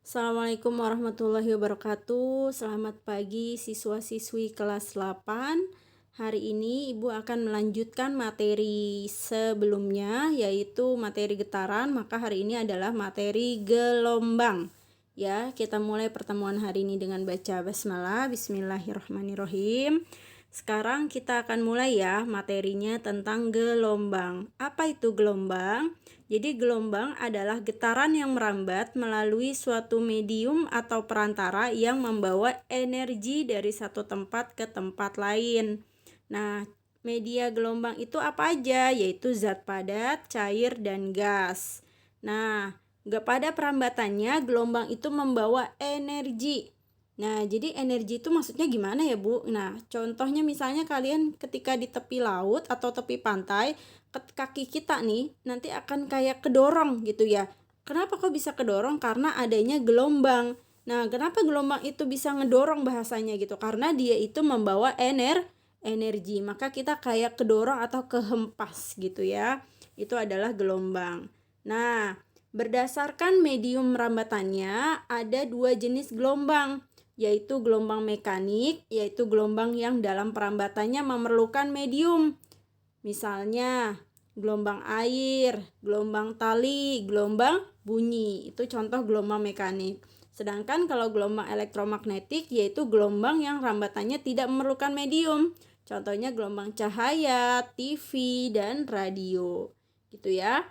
Assalamualaikum warahmatullahi wabarakatuh. Selamat pagi siswa-siswi kelas 8. Hari ini Ibu akan melanjutkan materi sebelumnya, yaitu materi getaran. Maka hari ini adalah materi gelombang. Ya, kita mulai pertemuan hari ini dengan baca basmalah. Bismillahirrahmanirrahim. Sekarang kita akan mulai ya materinya tentang gelombang. Apa itu gelombang? Jadi gelombang adalah getaran yang merambat melalui suatu medium atau perantara yang membawa energi dari satu tempat ke tempat lain. Nah, media gelombang itu apa aja? Yaitu zat padat, cair, dan gas. Nah, pada perambatannya gelombang itu membawa energi. Nah, jadi energi itu maksudnya gimana ya, Bu? Nah, contohnya misalnya kalian ketika di tepi laut atau tepi pantai, kaki kita nih nanti akan kayak kedorong gitu ya. Kenapa kok bisa kedorong? Karena adanya gelombang. Nah, kenapa gelombang itu bisa ngedorong bahasanya gitu? Karena dia itu membawa energi. Maka kita kayak kedorong atau kehempas gitu ya. Itu adalah gelombang. Nah, berdasarkan medium rambatannya ada dua jenis gelombang, yaitu gelombang mekanik, yaitu gelombang yang dalam perambatannya memerlukan medium. Misalnya gelombang air, gelombang tali, gelombang bunyi. Itu contoh gelombang mekanik. Sedangkan kalau gelombang elektromagnetik yaitu gelombang yang rambatannya tidak memerlukan medium. Contohnya gelombang cahaya, TV, dan radio. Gitu ya.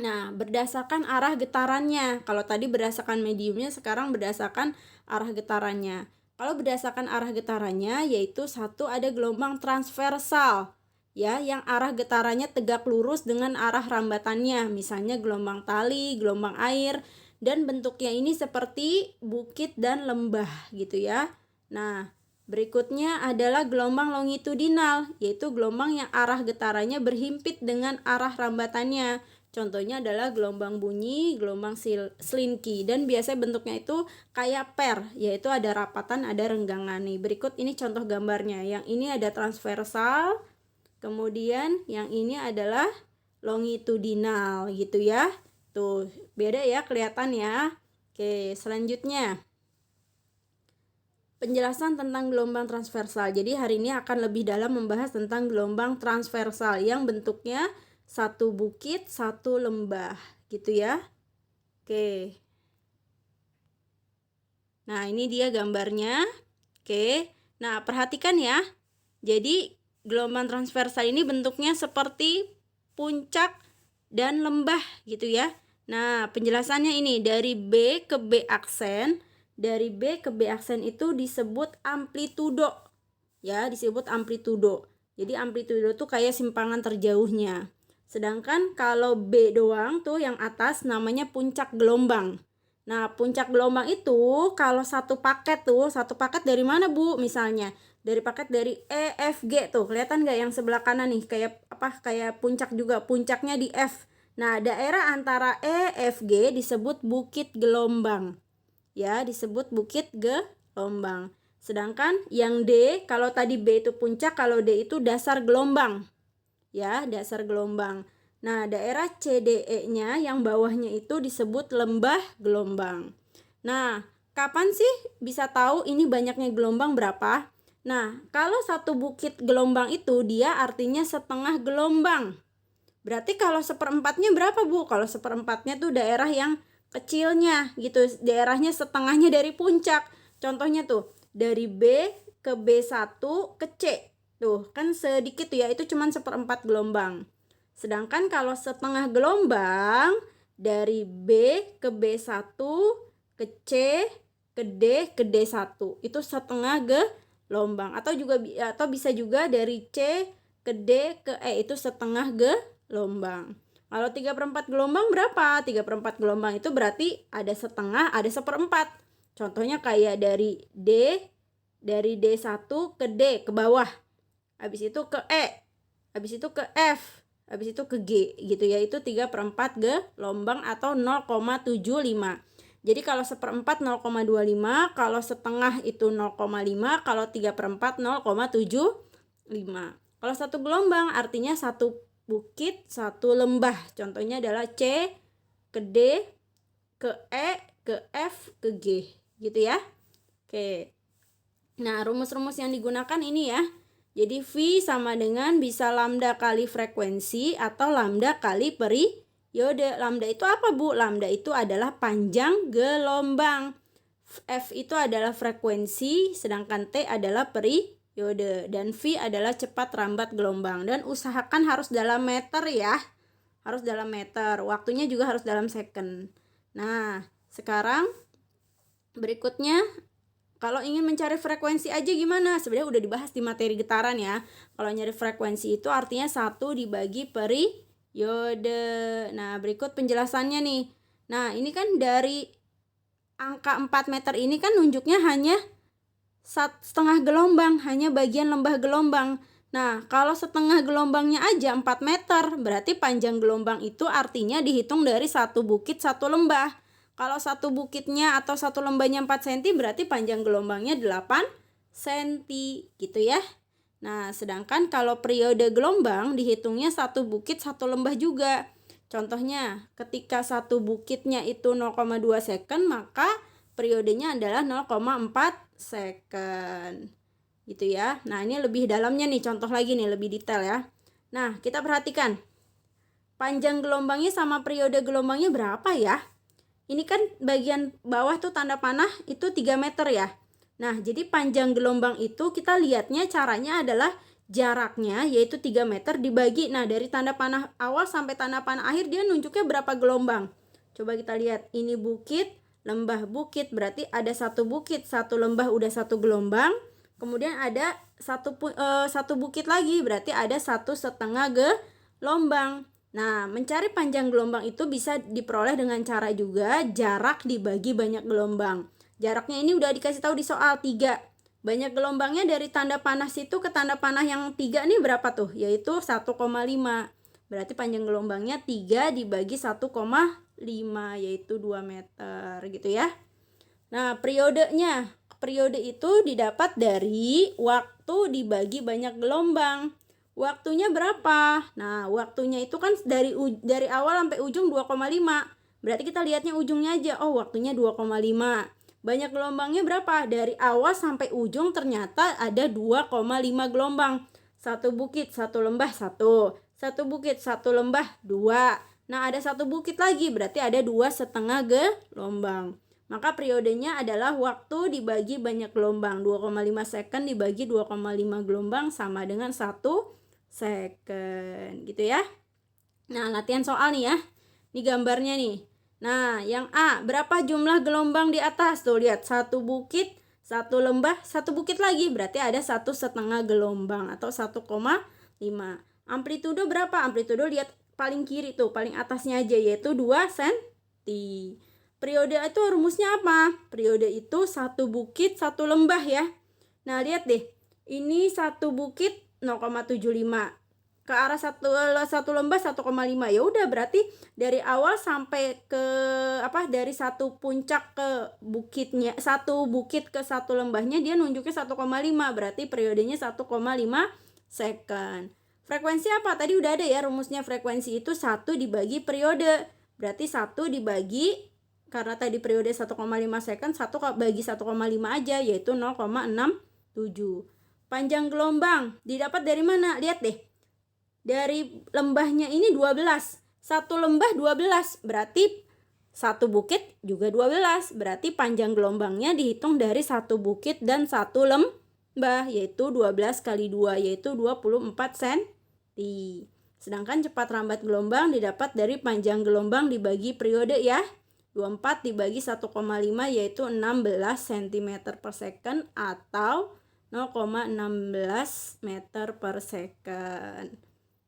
Nah, berdasarkan arah getarannya. Kalau tadi berdasarkan mediumnya, sekarang berdasarkan arah getarannya. Kalau berdasarkan arah getarannya, yaitu satu ada gelombang transversal, ya, yang arah getarannya tegak lurus dengan arah rambatannya. Misalnya gelombang tali, gelombang air, dan bentuknya ini seperti bukit dan lembah, gitu ya. Nah, berikutnya adalah gelombang longitudinal, yaitu gelombang yang arah getarannya berhimpit dengan arah rambatannya. Contohnya adalah gelombang bunyi, gelombang slinky, dan biasanya bentuknya itu kayak per, yaitu ada rapatan, ada renggangan nih. Berikut ini contoh gambarnya. Yang ini ada transversal, kemudian yang ini adalah longitudinal gitu ya. Tuh, beda ya, kelihatan ya. Oke, selanjutnya penjelasan tentang gelombang transversal. Jadi hari ini akan lebih dalam membahas tentang gelombang transversal yang bentuknya satu bukit, satu lembah, gitu ya. Oke. Nah, ini dia gambarnya. Oke. Nah, perhatikan ya. Jadi, gelombang transversal ini bentuknya seperti puncak dan lembah, gitu ya. Nah, penjelasannya ini dari B ke B aksen. Dari B ke B aksen itu disebut amplitudo. Ya, disebut amplitudo. Jadi, amplitudo itu kayak simpangan terjauhnya. Sedangkan kalau B doang tuh yang atas namanya puncak gelombang. Nah, puncak gelombang itu kalau satu paket dari mana, Bu? Misalnya, dari paket dari E, F, G tuh. Kelihatan nggak yang sebelah kanan nih? Kayak puncak juga. Puncaknya di F. Nah, daerah antara E, F, G disebut bukit gelombang. Ya, disebut bukit gelombang. Sedangkan yang D, kalau tadi B itu puncak, kalau D itu dasar gelombang. Ya, dasar gelombang. Nah, daerah CDE-nya yang bawahnya itu disebut lembah gelombang. Nah, kapan sih bisa tahu ini banyaknya gelombang berapa? Nah, kalau satu bukit gelombang itu dia artinya setengah gelombang. Berarti kalau seperempatnya berapa, Bu? Kalau seperempatnya tuh daerah yang kecilnya gitu, daerahnya setengahnya dari puncak. Contohnya tuh, dari B ke B1 ke C. Tuh, kan sedikit tuh ya, itu cuma seperempat gelombang. Sedangkan kalau setengah gelombang, dari B ke B1 ke C ke D ke D1. Itu setengah gelombang. Atau bisa juga dari C ke D ke E, itu setengah gelombang. Kalau 3/4 gelombang berapa? 3/4 gelombang itu berarti ada setengah, ada seperempat. Contohnya kayak dari D1 ke D ke bawah. Habis itu ke E, habis itu ke F, habis itu ke G gitu ya. Itu 3/4 gelombang atau 0,75. Jadi kalau seperempat 0,25, kalau setengah itu 0,5, kalau 3/4 0,75. Kalau satu gelombang artinya satu bukit, satu lembah. Contohnya adalah C ke D ke E ke F, ke G, gitu ya. Oke. Nah, rumus-rumus yang digunakan ini ya. Jadi V sama dengan bisa lambda kali frekuensi atau lambda kali periode. Lambda itu apa, Bu? Lambda itu adalah panjang gelombang. F itu adalah frekuensi, sedangkan T adalah periode. Dan V adalah cepat rambat gelombang. Dan usahakan harus dalam meter ya. Harus dalam meter. Waktunya juga harus dalam second. Nah, sekarang berikutnya, kalau ingin mencari frekuensi aja gimana? Sebenarnya udah dibahas di materi getaran ya. Kalau nyari frekuensi itu artinya 1 dibagi periode. Nah, berikut penjelasannya nih. Nah, ini kan dari angka 4 meter ini kan nunjuknya hanya setengah gelombang, hanya bagian lembah gelombang. Nah, kalau setengah gelombangnya aja 4 meter, berarti panjang gelombang itu artinya dihitung dari satu bukit satu lembah. Kalau satu bukitnya atau satu lembahnya 4 cm, berarti panjang gelombangnya 8 cm, gitu ya. Nah, sedangkan kalau periode gelombang dihitungnya satu bukit satu lembah juga. Contohnya, ketika satu bukitnya itu 0,2 second, maka periodenya adalah 0,4 second. Gitu ya. Nah, ini lebih dalamnya nih, contoh lagi nih, lebih detail ya. Nah, kita perhatikan. Panjang gelombangnya sama periode gelombangnya berapa ya? Ini kan bagian bawah tuh tanda panah itu 3 meter ya. Nah, jadi panjang gelombang itu kita lihatnya caranya adalah jaraknya yaitu 3 meter dibagi. Nah, dari tanda panah awal sampai tanda panah akhir dia nunjuknya berapa gelombang. Coba kita lihat. Ini bukit, lembah bukit. Berarti ada satu bukit, satu lembah udah satu gelombang. Kemudian ada satu bukit lagi. Berarti ada 1,5 gelombang. Nah, mencari panjang gelombang itu bisa diperoleh dengan cara juga jarak dibagi banyak gelombang. Jaraknya ini udah dikasih tahu di soal 3. Banyak gelombangnya dari tanda panah situ ke tanda panah yang 3 nih berapa tuh? Yaitu 1,5. Berarti panjang gelombangnya 3 dibagi 1,5 yaitu 2 meter gitu ya. Nah, periodenya. Periode itu didapat dari waktu dibagi banyak gelombang. Waktunya berapa? Nah, waktunya itu kan dari awal sampai ujung 2,5. Berarti kita lihatnya ujungnya aja. Oh, waktunya 2,5. Banyak gelombangnya berapa? Dari awal sampai ujung ternyata ada 2,5 gelombang. Satu bukit, satu lembah, satu. Satu bukit, satu lembah, 2. Nah, ada satu bukit lagi, berarti ada 2,5 gelombang. Maka periodenya adalah waktu dibagi banyak gelombang. 2,5 second dibagi 2,5 gelombang sama dengan 1 second gitu ya. Nah, latihan soal nih ya. Ini gambarnya nih. Nah, yang A, berapa jumlah gelombang di atas? Tuh lihat, satu bukit, satu lembah, satu bukit lagi. Berarti ada 1,5 gelombang atau 1,5. Amplitudo berapa? Amplitudo lihat paling kiri tuh, paling atasnya aja yaitu 2 cm. Periode itu rumusnya apa? Periode itu satu bukit, satu lembah ya. Nah, lihat deh. Ini satu bukit 0,75 ke arah satu lembah 1,5. Ya udah, berarti dari awal sampai ke dari satu puncak ke bukitnya, satu bukit ke satu lembahnya dia nunjuknya 1,5. Berarti periodenya 1,5 second. Frekuensi apa? Tadi udah ada ya rumusnya. Frekuensi itu 1 dibagi periode. Berarti 1 dibagi, karena tadi periode 1,5 second, 1 bagi 1,5 aja yaitu 0,67. Panjang gelombang didapat dari mana? Lihat deh. Dari lembahnya ini 12. Satu lembah 12. Berarti satu bukit juga 12. Berarti panjang gelombangnya dihitung dari satu bukit dan satu lembah. Yaitu 12 kali 2 yaitu 24 cm. Sedangkan cepat rambat gelombang didapat dari panjang gelombang dibagi periode ya. 24 dibagi 1,5 yaitu 16 cm per second atau 0,16 meter per second.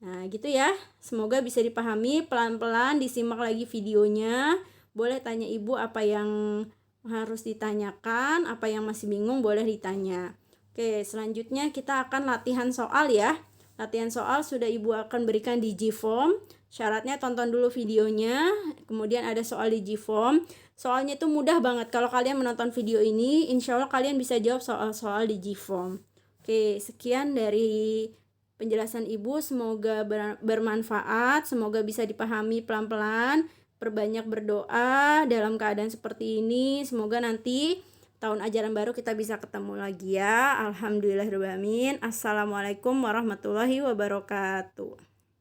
Nah, gitu ya. Semoga bisa dipahami. Pelan-pelan disimak lagi videonya. Boleh tanya ibu apa yang harus ditanyakan, apa yang masih bingung boleh ditanya. Oke, selanjutnya kita akan latihan soal ya. Latihan soal sudah ibu akan berikan di Gform. Syaratnya tonton dulu videonya, kemudian ada soal di Gform. Soalnya itu mudah banget. Kalau kalian menonton video ini, insya Allah kalian bisa jawab soal-soal di Gform. Oke, sekian dari penjelasan ibu. Semoga bermanfaat, semoga bisa dipahami pelan-pelan. perbanyak berdoa dalam keadaan seperti ini. Semoga nanti tahun ajaran baru kita bisa ketemu lagi ya. Alhamdulillahirobbilalamin. Assalamualaikum warahmatullahi wabarakatuh.